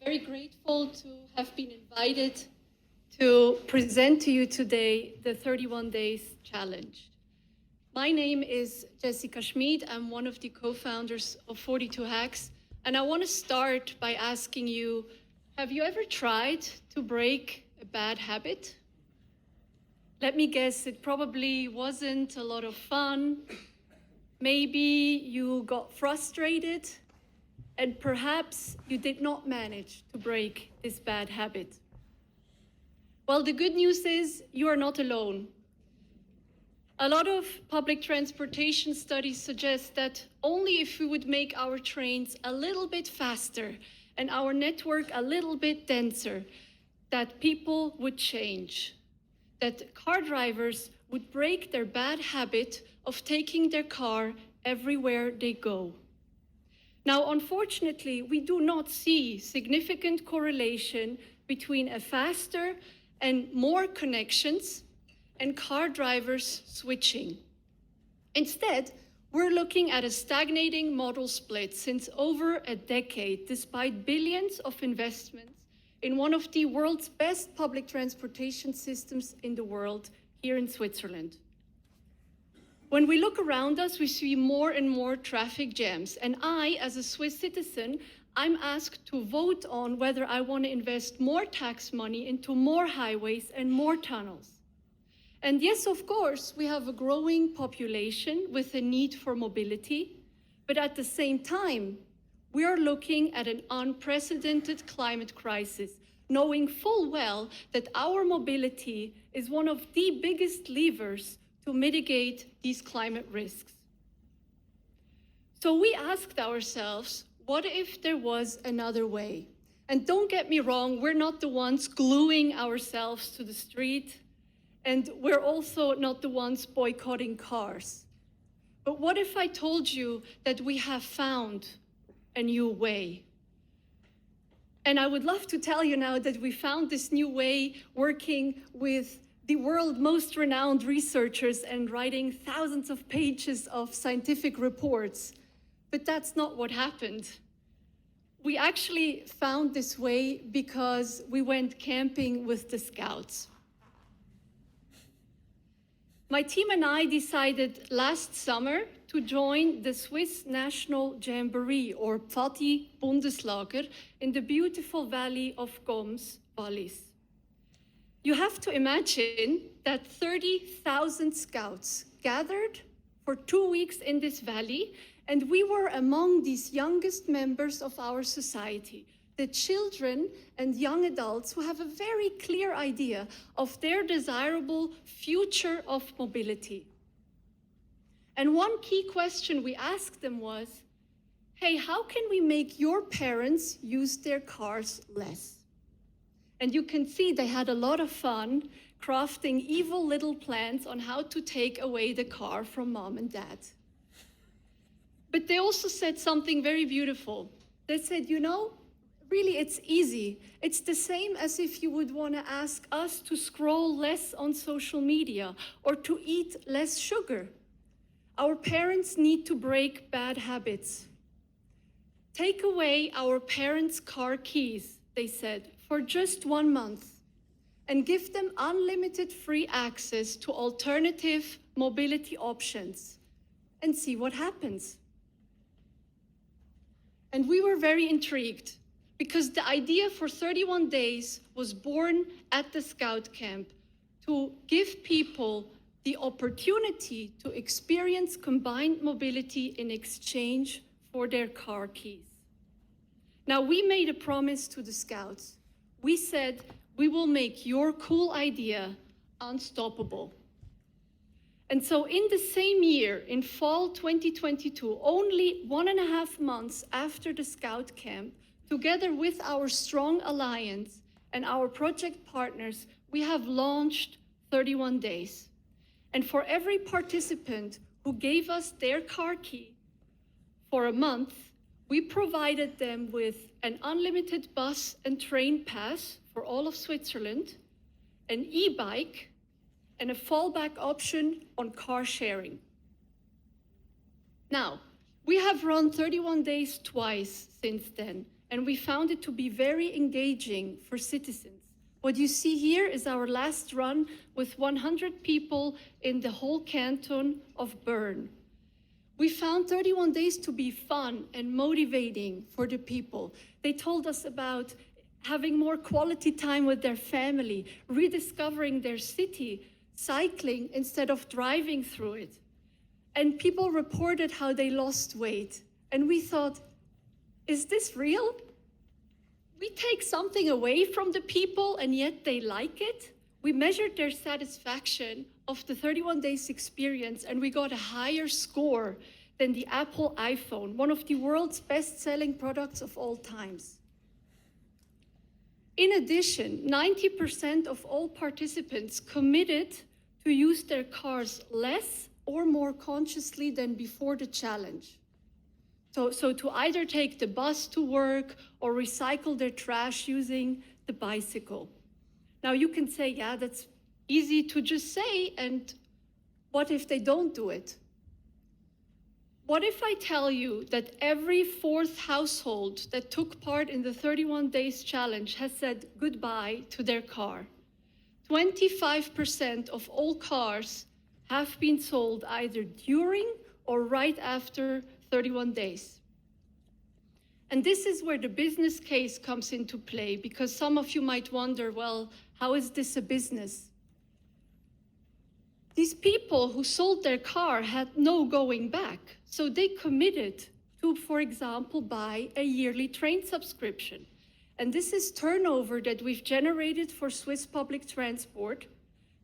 very grateful to have been invited to present to you today the 31 Days Challenge. My name is Jessica Schmid. I'm one of the co-founders of 42hacks, and I want to start by asking you, have you ever tried to break a bad habit? Let me guess, it probably wasn't a lot of fun. Maybe you got frustrated, and perhaps you did not manage to break this bad habit. Well, the good news is you are not alone. A lot of public transportation studies suggest that only if we would make our trains a little bit faster and our network a little bit denser, that people would change, that car drivers would break their bad habit of taking their car everywhere they go. Now, unfortunately, we do not see significant correlation between a faster and more connections and car drivers switching. Instead, we're looking at a stagnating modal split since over a decade, despite billions of investments in one of the world's best public transportation systems in the world, here in Switzerland. When we look around us, we see more and more traffic jams. And I, as a Swiss citizen, I'm asked to vote on whether I want to invest more tax money into more highways and more tunnels. And yes, of course, we have a growing population with a need for mobility. But at the same time, we are looking at an unprecedented climate crisis, knowing full well that our mobility is one of the biggest levers to mitigate these climate risks. So we asked ourselves, what if there was another way? And don't get me wrong, we're not the ones gluing ourselves to the street, and we're also not the ones boycotting cars. But what if I told you that we have found a new way? And I would love to tell you now that we found this new way working with the world's most renowned researchers and writing thousands of pages of scientific reports. But that's not what happened. We actually found this way because we went camping with the Scouts. My team and I decided last summer to join the Swiss National Jamboree, or Pfadi Bundeslager, in the beautiful valley of Goms, Wallis. You have to imagine that 30,000 scouts gathered for 2 weeks in this valley, and we were among these youngest members of our society, the children and young adults who have a very clear idea of their desirable future of mobility. And one key question we asked them was, hey, how can we make your parents use their cars less? And you can see they had a lot of fun crafting evil little plans on how to take away the car from mom and dad. But they also said something very beautiful. They said, you know, really it's easy. It's the same as if you would want to ask us to scroll less on social media or to eat less sugar. Our parents need to break bad habits. Take away our parents' car keys, they said, for just 1 month, and give them unlimited free access to alternative mobility options and see what happens. And we were very intrigued because the idea for 31 days was born at the Scout camp to give people the opportunity to experience combined mobility in exchange for their car keys. Now, we made a promise to the Scouts. We said, we will make your cool idea unstoppable. And so in the same year, in fall 2022, only 1.5 months after the Scout camp, together with our strong alliance and our project partners, we have launched 31 days. And for every participant who gave us their car key for a month, we provided them with an unlimited bus and train pass for all of Switzerland, an e-bike, and a fallback option on car sharing. Now, we have run 31 days twice since then, and we found it to be very engaging for citizens. What you see here is our last run with 100 people in the whole canton of Bern. We found 31 days to be fun and motivating for the people. They told us about having more quality time with their family, rediscovering their city, cycling instead of driving through it. And people reported how they lost weight. And we thought, is this real? We take something away from the people and yet they like it? We measured their satisfaction of the 31 days experience and we got a higher score than the Apple iPhone, one of the world's best-selling products of all times. In addition, 90% of all participants committed to use their cars less or more consciously than before the challenge. So to either take the bus to work or recycle their trash using the bicycle. Now you can say, yeah, that's easy to just say, and what if they don't do it? What if I tell you that every fourth household that took part in the 31 days challenge has said goodbye to their car? 25% of all cars have been sold either during or right after 31 days. And this is where the business case comes into play, because some of you might wonder, well, how is this a business? These people who sold their car had no going back, so they committed to, for example, buy a yearly train subscription. And this is turnover that we've generated for Swiss public transport,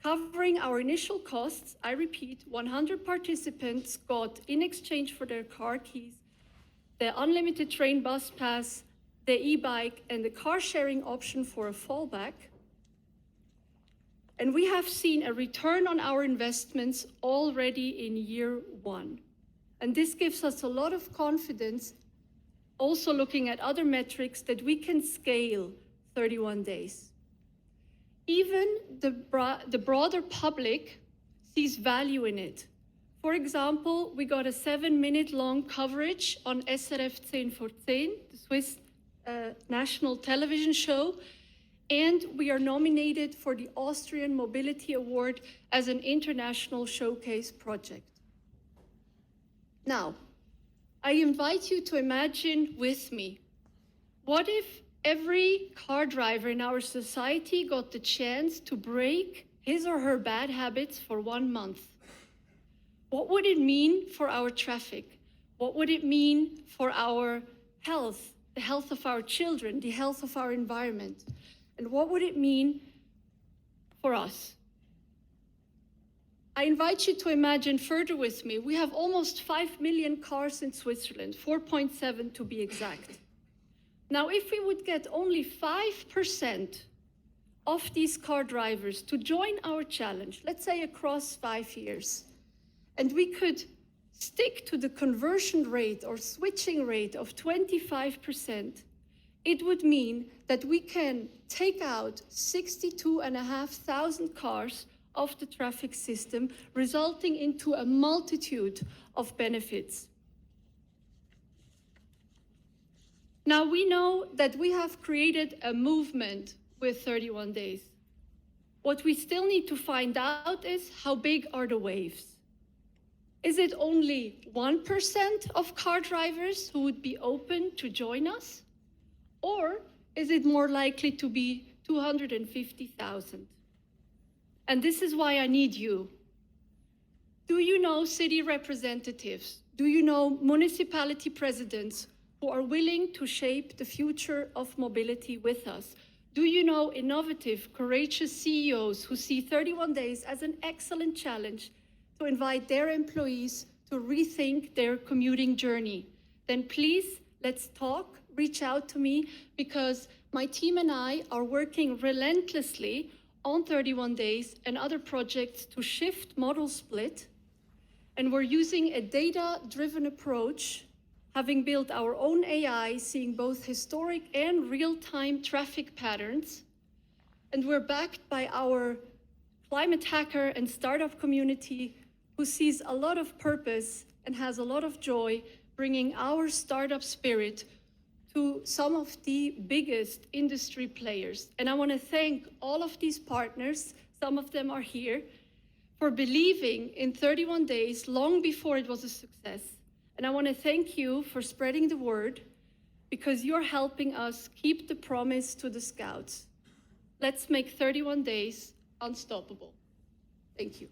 covering our initial costs. I repeat, 100 participants got, in exchange for their car keys, the unlimited train bus pass, the e-bike, and the car sharing option for a fallback. And we have seen a return on our investments already in year one. And this gives us a lot of confidence, also looking at other metrics, that we can scale 31 days. Even the broader public sees value in it. For example, we got a 7-minute long coverage on SRF 10 vor 10, the Swiss national television show, and we are nominated for the Austrian Mobility Award as an international showcase project. Now, I invite you to imagine with me, what if every car driver in our society got the chance to break his or her bad habits for 1 month? What would it mean for our traffic? What would it mean for our health, the health of our children, the health of our environment? And what would it mean for us? I invite you to imagine further with me. We have almost 5 million cars in Switzerland, 4.7 to be exact. Now, if we would get only 5% of these car drivers to join our challenge, let's say across 5 years, and we could stick to the conversion rate or switching rate of 25%, it would mean that we can take out 62,500 cars of the traffic system, resulting into a multitude of benefits. Now, we know that we have created a movement with 31 days. What we still need to find out is, how big are the waves? Is it only 1% of car drivers who would be open to join us? Or is it more likely to be 250,000? And this is why I need you. Do you know city representatives? Do you know municipality presidents who are willing to shape the future of mobility with us? Do you know innovative, courageous CEOs who see 31 days as an excellent challenge to invite their employees to rethink their commuting journey? Then please, let's talk, reach out to me, because my team and I are working relentlessly on 31 days and other projects to shift model split. And we're using a data-driven approach, having built our own AI, seeing both historic and real-time traffic patterns. And we're backed by our climate hacker and startup community, who sees a lot of purpose and has a lot of joy bringing our startup spirit to some of the biggest industry players. And I want to thank all of these partners, some of them are here, for believing in 31 days long before it was a success. And I want to thank you for spreading the word, because you're helping us keep the promise to the Scouts. Let's make 31 days unstoppable. Thank you.